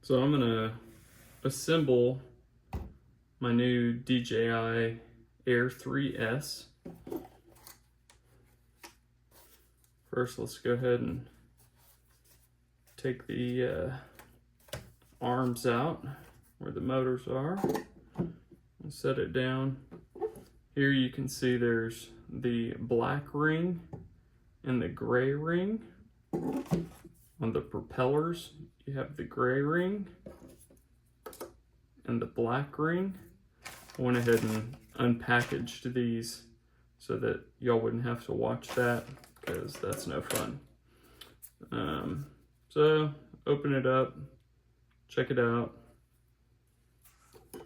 So I'm gonna assemble my new DJI Air 3S. First, let's go ahead and take the arms out where the motors are and set it down. Here you can see there's the black ring and the gray ring. On the propellers, you have the gray ring and the black ring. I went ahead and unpackaged these so that y'all wouldn't have to watch that, because that's no fun. So open it up, check it out.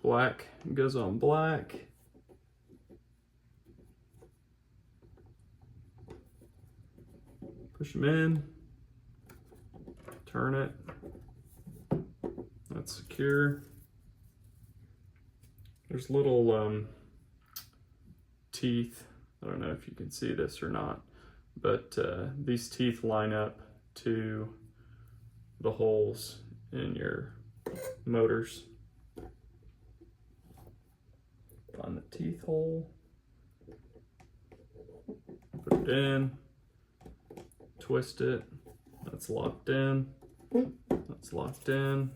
Black goes on black. Push them in, turn it, that's secure. There's little teeth, I don't know if you can see this or not, but these teeth line up to the holes in your motors. Find the teeth hole, put it in, twist it, that's locked in, that's locked in.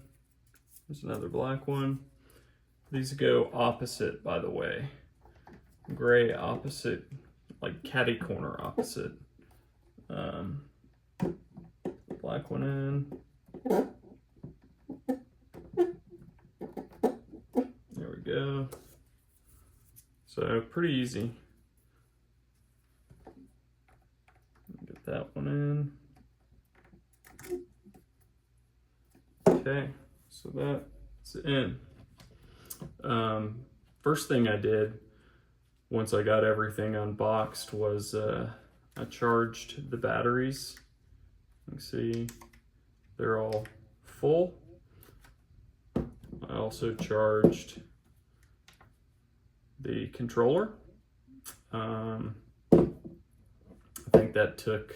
There's another black one. These go opposite, by the way. Gray opposite, like catty corner opposite. Black one in. There we go. So pretty easy. Get that one in. Okay, so that's in. First thing I did once I got everything unboxed was I charged the batteries. You can see they're all full. I also charged the controller. I think that took a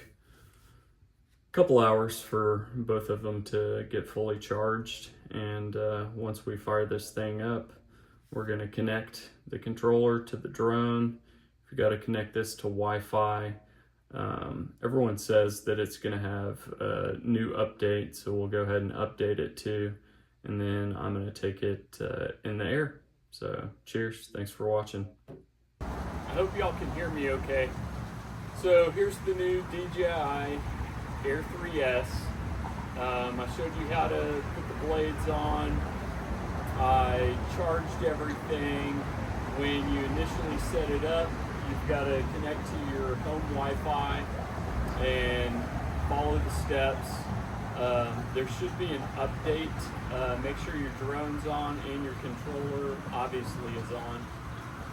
couple hours for both of them to get fully charged, and once we fire this thing up, we're going to connect the controller to the drone. We got to connect this to Wi-Fi. Everyone says that it's going to have a new update, so we'll go ahead and update it too, and then I'm going to take it in the air. So cheers, thanks for watching. I hope y'all can hear me okay. So here's the new DJI Air 3S. I showed you how to put the blades on. I charged everything. When you initially set it up, you've got to connect to your home Wi-Fi and follow the steps. There should be an update. Make sure your drone's on and your controller obviously is on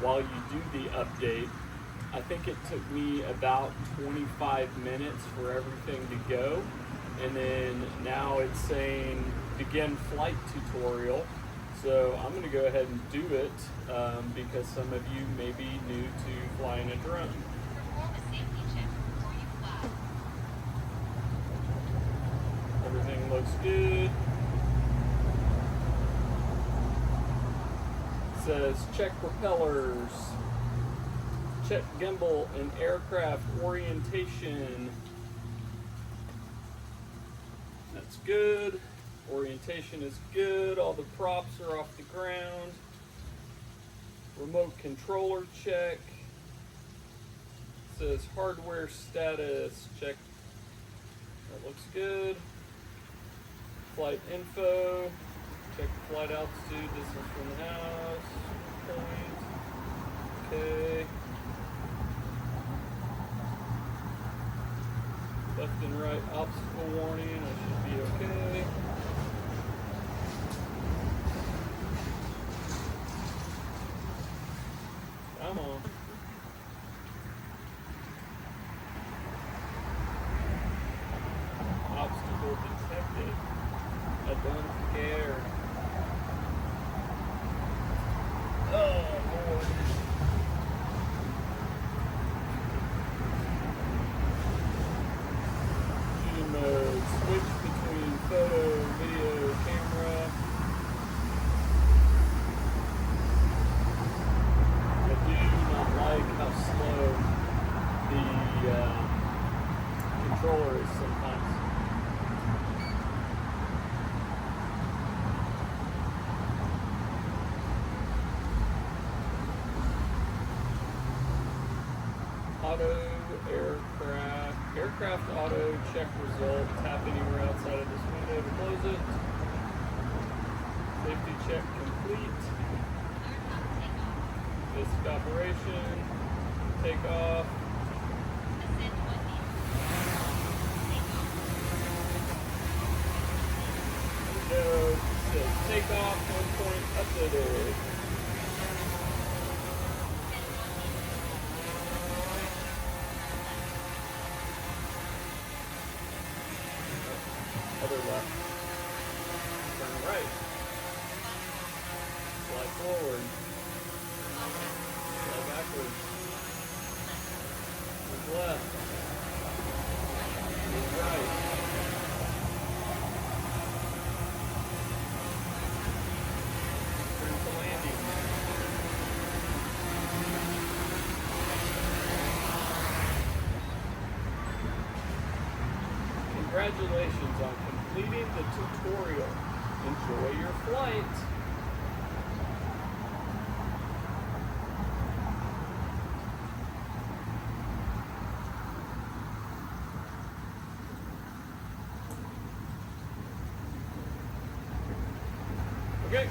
while you do the update. I think it took me about 25 minutes for everything to go, and then now it's saying begin flight tutorial. So I'm going to go ahead and do it because some of you may be new to flying a drone. Everything looks good. It says check propellers, check gimbal and aircraft orientation. That's good. Orientation is good. All the props are off the ground. Remote controller check. It says hardware status check. That looks good. Flight info. Check flight altitude, distance from the house. Point. Okay. Left and right obstacle warning. I should be okay. Come on. Obstacle detected. I don't care. Oh, Lord. Shooting mode. Switch between photo, video, camera. aircraft auto check result. Tap anywhere outside of this window to close it. Safety check complete. Basic operation. Takeoff. Window says takeoff. 1 point uploaded. Other left. Turn right. Slide forward. Slide backwards. Move left. Move right. Turn to landing. Congratulations on completing the tutorial. Enjoy your flight. Okay.